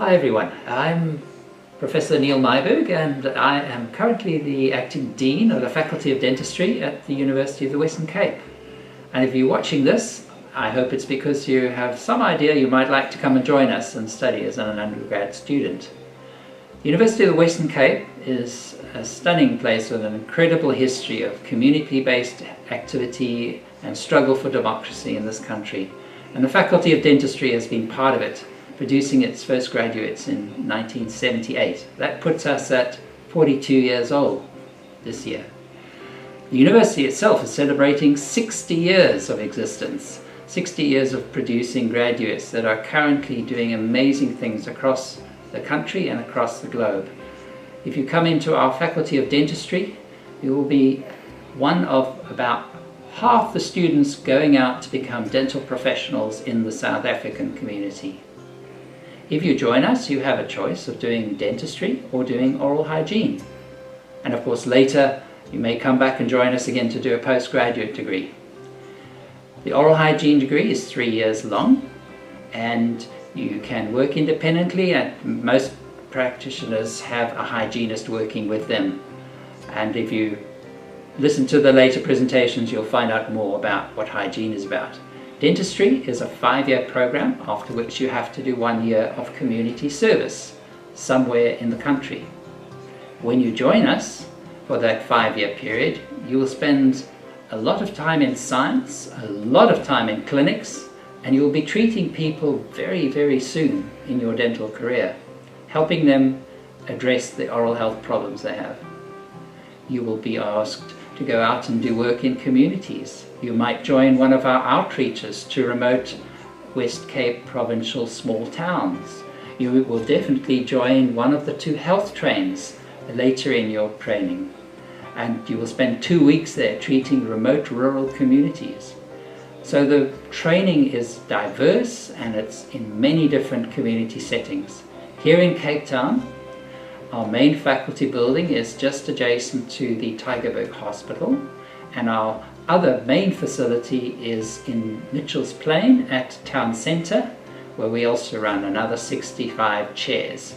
Hi everyone, I'm Professor Nyberg and I am currently the Acting Dean of the Faculty of Dentistry at the University of the Western Cape. And if you're watching this, I hope it's because you have some idea you might like to come and join us and study as an undergrad student. The University of the Western Cape is a stunning place with an incredible history of community-based activity and struggle for democracy in this country. And the Faculty of Dentistry has been part of it, producing its first graduates in 1978. That puts us at 42 years old this year. The university itself is celebrating 60 years of existence, 60 years of producing graduates that are currently doing amazing things across the country and across the globe. If you come into our Faculty of Dentistry, you will be one of about half the students going out to become dental professionals in the South African community. If you join us, you have a choice of doing dentistry or doing oral hygiene. And of course later you may come back and join us again to do a postgraduate degree. The oral hygiene degree is 3 years long and you can work independently, and most practitioners have a hygienist working with them. And if you listen to the later presentations, you'll find out more about what hygiene is about. Dentistry is a 5-year program, after which you have to do 1 year of community service somewhere in the country. When you join us for that 5-year period, you will spend a lot of time in science, a lot of time in clinics, and you will be treating people very, very soon in your dental career, helping them address the oral health problems they have. You will be asked to go out and do work in communities. You might join one of our outreaches to remote West Cape provincial small towns. You will definitely join one of the 2 health trains later in your training. And you will spend 2 weeks there treating remote rural communities. So the training is diverse and it's in many different community settings. Here in Cape Town, our main faculty building is just adjacent to the Nyberg Hospital, and our other main facility is in Mitchell's Plain at Town Centre, where we also run another 65 chairs.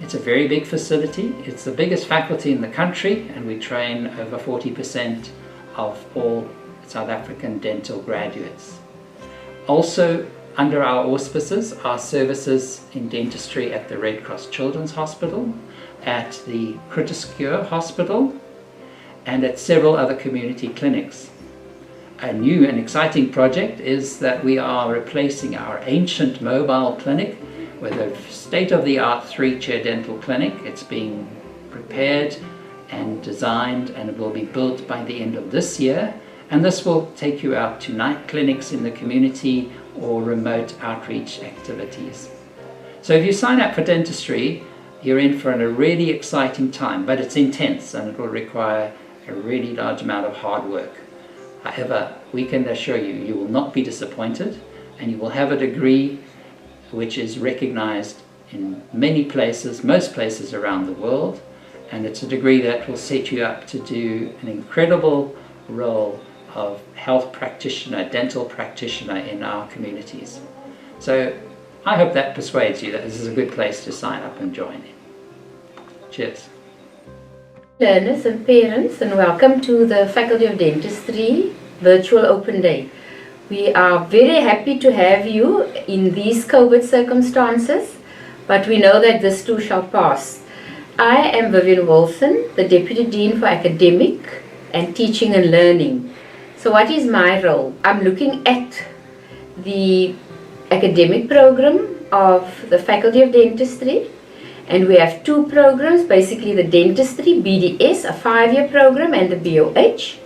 It's a very big facility. It's the biggest faculty in the country, and we train over 40% of all South African dental graduates. Also, under our auspices are services in dentistry at the Red Cross Children's Hospital, at the Critiscure Hospital, and at several other community clinics. A new and exciting project is that we are replacing our ancient mobile clinic with a state-of-the-art 3-chair dental clinic. It's being prepared and designed and it will be built by the end of this year, and this will take you out to night clinics in the community or remote outreach activities. So if you sign up for dentistry, you're in for a really exciting time, but it's intense and it will require a really large amount of hard work. However, we can assure you, you will not be disappointed, and you will have a degree which is recognized in many places, most places around the world, and it's a degree that will set you up to do an incredible role of health practitioner, dental practitioner in our communities. So I hope that persuades you that this is a good place to sign up and join in. Cheers. Learners and parents, and welcome to the Faculty of Dentistry Virtual Open Day. We are very happy to have you in these COVID circumstances, but we know that this too shall pass. I am Vivian, the Deputy Dean for Academic and Teaching and Learning. So what is my role? I'm looking at the academic program of the Faculty of Dentistry, and we have 2 programs, basically the Dentistry BDS, a 5-year program, and the BOH.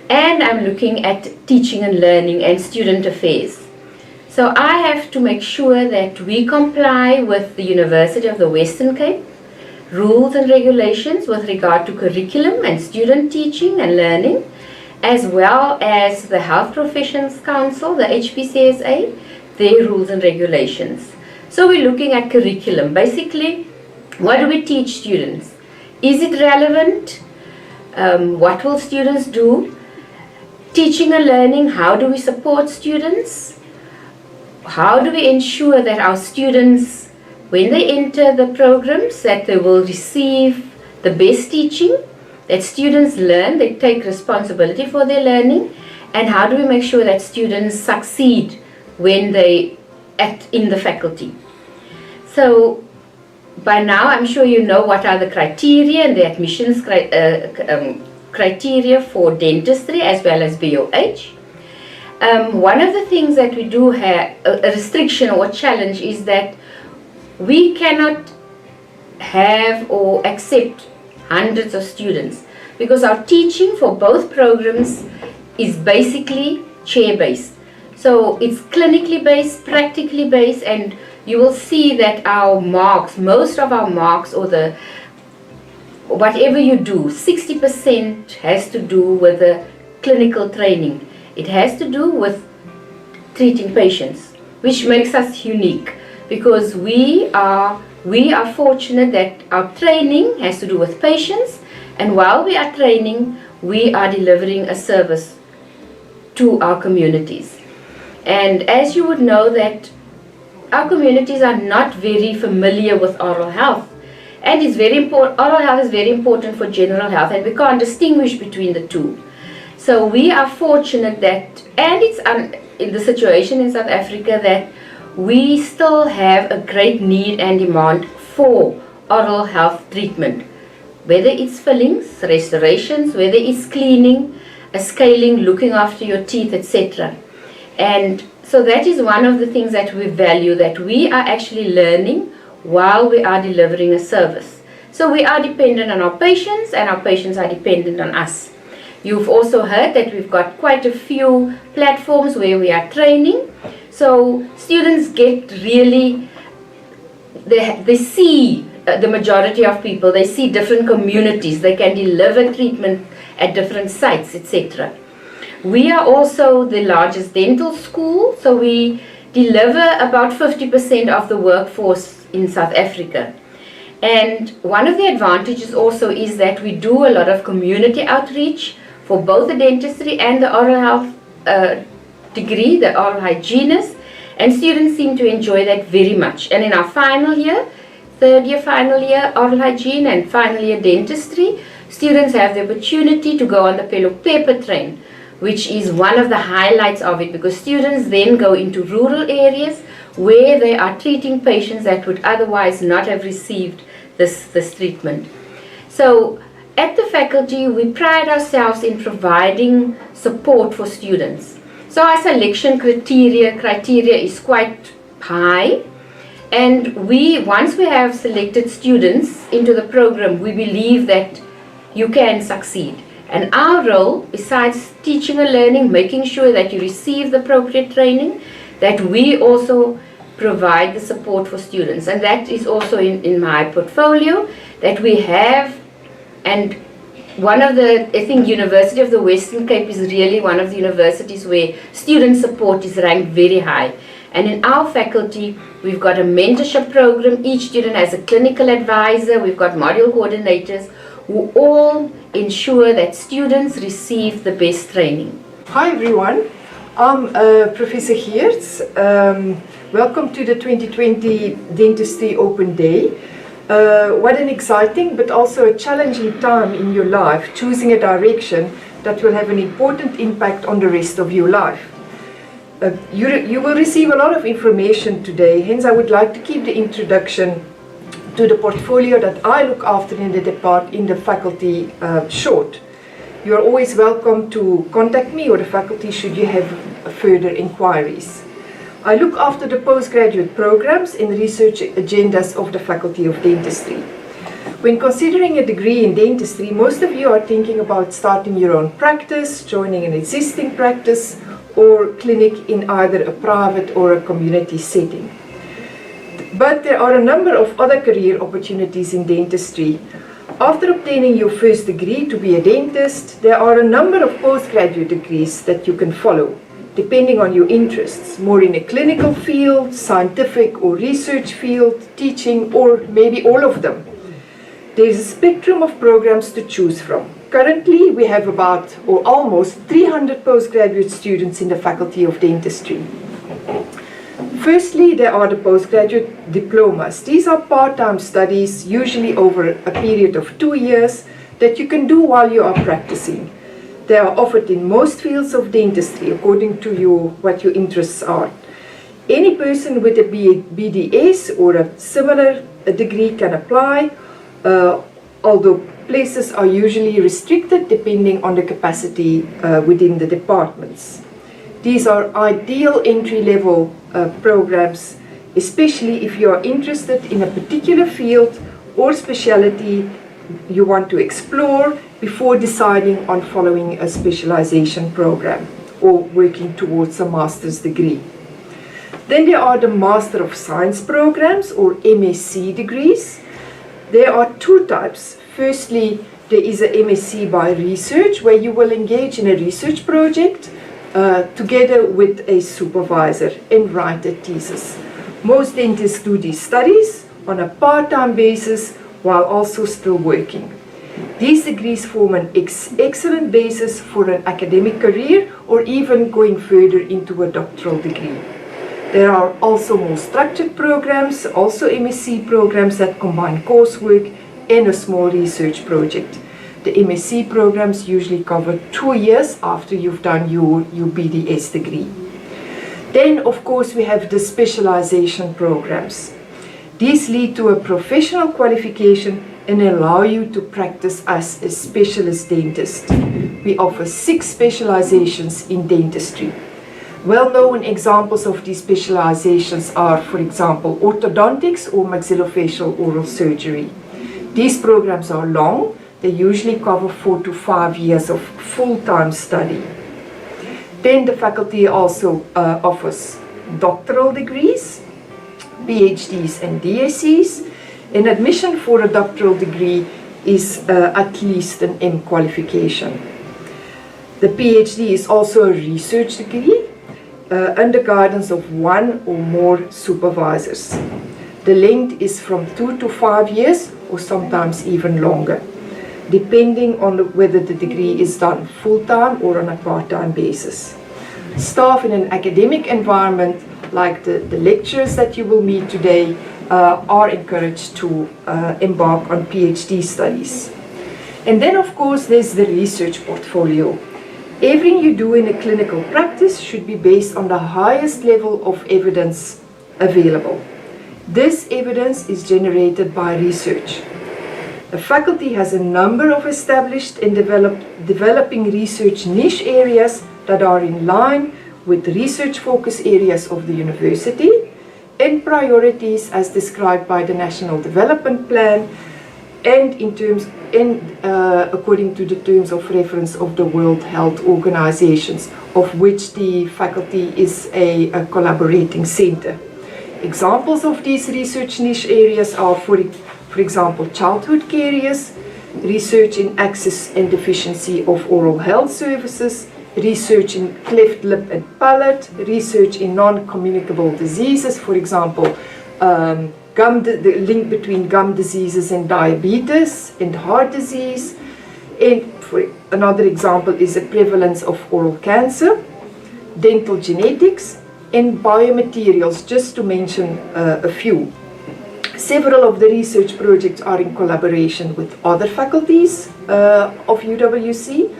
And I'm looking at teaching and learning and student affairs. So I have to make sure that we comply with the University of the Western Cape rules and regulations with regard to curriculum and student teaching and learning, as well as the Health Professions Council, the HPCSA, their rules and regulations. So we're looking at curriculum. Basically, what do we teach students? Is it relevant? What will students do? Teaching and learning, how do we support students? How do we ensure that our students when they enter the programs, that they will receive the best teaching, that students learn, they take responsibility for their learning, and how do we make sure that students succeed when they act in the faculty. So by now I'm sure you know what are the criteria and the admissions criteria for dentistry as well as BOH. One of the things that we do have, a restriction or challenge, is that we cannot have or accept hundreds of students, because our teaching for both programs is basically chair-based. So it's clinically based, practically based, and you will see that our marks, most of our marks, or the whatever you do, 60% has to do with the clinical training. It has to do with treating patients, which makes us unique, because we are fortunate that our training has to do with patients, and while we are training, we are delivering a service to our communities. And as you would know, that our communities are not very familiar with oral health, and it's very important. Oral health is very important for general health, and we can't distinguish between the two. So we are fortunate that, and it's in the situation in South Africa, that we still have a great need and demand for oral health treatment, whether it's fillings, restorations, whether it's cleaning, scaling, looking after your teeth, etc. And so that is one of the things that we value, that we are actually learning while we are delivering a service. So we are dependent on our patients, and our patients are dependent on us. You've also heard that we've got quite a few platforms where we are training. So students get really, they see the majority of people, they see different communities, they can deliver treatment at different sites, etc. We are also the largest dental school, so we deliver about 50% of the workforce in South Africa. And one of the advantages also is that we do a lot of community outreach for both the dentistry and the oral health degree, the oral hygienist, and students seem to enjoy that very much. And in our final year, third year final year oral hygiene and final year dentistry, students have the opportunity to go on the Pello paper train, which is one of the highlights of it, because students then go into rural areas where they are treating patients that would otherwise not have received this treatment. So at the faculty, we pride ourselves in providing support for students. So our selection criteria is quite high, and once we have selected students into the program, we believe that you can succeed. And our role, besides teaching and learning, making sure that you receive the appropriate training, that we also provide the support for students. And that is also in my portfolio, that we have. And one of the, I think University of the Western Cape is really one of the universities where student support is ranked very high. And in our faculty, we've got a mentorship program. Each student has a clinical advisor. We've got module coordinators who all ensure that students receive the best training. Hi everyone, I'm Professor Geerts. Welcome to the 2020 Dentistry Open Day. What an exciting but also a challenging time in your life, choosing a direction that will have an important impact on the rest of your life. You will receive a lot of information today, hence I would like to keep the introduction to the portfolio that I look after in the faculty short. You are always welcome to contact me or the faculty should you have further inquiries. I look after the postgraduate programs and research agendas of the Faculty of Dentistry. When considering a degree in dentistry, most of you are thinking about starting your own practice, joining an existing practice, or clinic in either a private or a community setting. But there are a number of other career opportunities in dentistry. After obtaining your first degree to be a dentist, there are a number of postgraduate degrees that you can follow, depending on your interests, more in a clinical field, scientific or research field, teaching, or maybe all of them. There is a spectrum of programs to choose from. Currently, we have about or almost 300 postgraduate students in the Faculty of Dentistry. Firstly, there are the postgraduate diplomas. These are part-time studies, usually over a period of 2 years, that you can do while you are practicing. They are offered in most fields of dentistry according to what your interests are. Any person with a BDS or a similar degree can apply, although places are usually restricted depending on the capacity within the departments. These are ideal entry-level programs, especially if you are interested in a particular field or specialty you want to explore before deciding on following a specialization program or working towards a master's degree. Then there are the Master of Science programs or MSc degrees. There are two types. Firstly, there is a MSc by research where you will engage in a research project together with a supervisor and write a thesis. Most dentists do these studies on a part-time basis while also still working. These degrees form an excellent basis for an academic career or even going further into a doctoral degree. There are also more structured programs, also MSc programs that combine coursework and a small research project. The MSc programs usually cover 2 years after you've done your BDS degree. Then, of course, we have the specialization programs. These lead to a professional qualification and allow you to practice as a specialist dentist. We offer 6 specializations in dentistry. Well-known examples of these specializations are, for example, orthodontics or maxillofacial oral surgery. These programs are long. They usually cover 4 to 5 years of full-time study. Then the faculty also offers doctoral degrees, PhDs and DSCs, and admission for a doctoral degree is at least an M qualification. The PhD is also a research degree under guidance of 1 or more supervisors. The length is from 2 to 5 years or sometimes even longer, depending on whether the degree is done full-time or on a part-time basis. Staff in an academic environment, like the lecturers that you will meet today, are encouraged to embark on PhD studies. And then, of course, there's the research portfolio. Everything you do in a clinical practice should be based on the highest level of evidence available. This evidence is generated by research. The faculty has a number of established and developing research niche areas that are in line with research focus areas of the university and priorities as described by the National Development Plan and according to the terms of reference of the World Health Organizations, of which the faculty is a collaborating center. Examples of these research niche areas are, for example, childhood caries, research in access and deficiency of oral health services, research in cleft lip and palate, research in non-communicable diseases, for example, the link between gum diseases and diabetes and heart disease. And for another example is the prevalence of oral cancer, dental genetics, and biomaterials, just to mention a few. Several of the research projects are in collaboration with other faculties of UWC,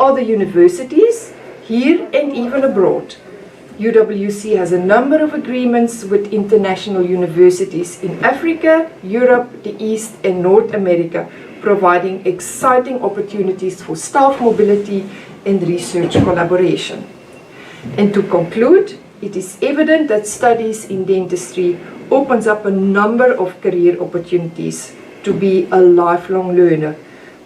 other universities, here and even abroad. UWC has a number of agreements with international universities in Africa, Europe, the East and North America, providing exciting opportunities for staff mobility and research collaboration. And to conclude, it is evident that studies in dentistry opens up a number of career opportunities to be a lifelong learner,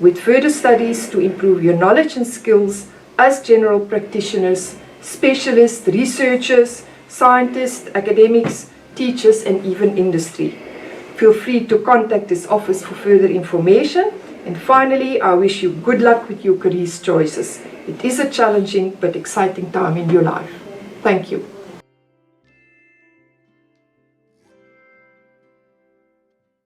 with further studies to improve your knowledge and skills as general practitioners, specialists, researchers, scientists, academics, teachers, and even industry. Feel free to contact this office for further information. And finally, I wish you good luck with your career choices. It is a challenging but exciting time in your life. Thank you.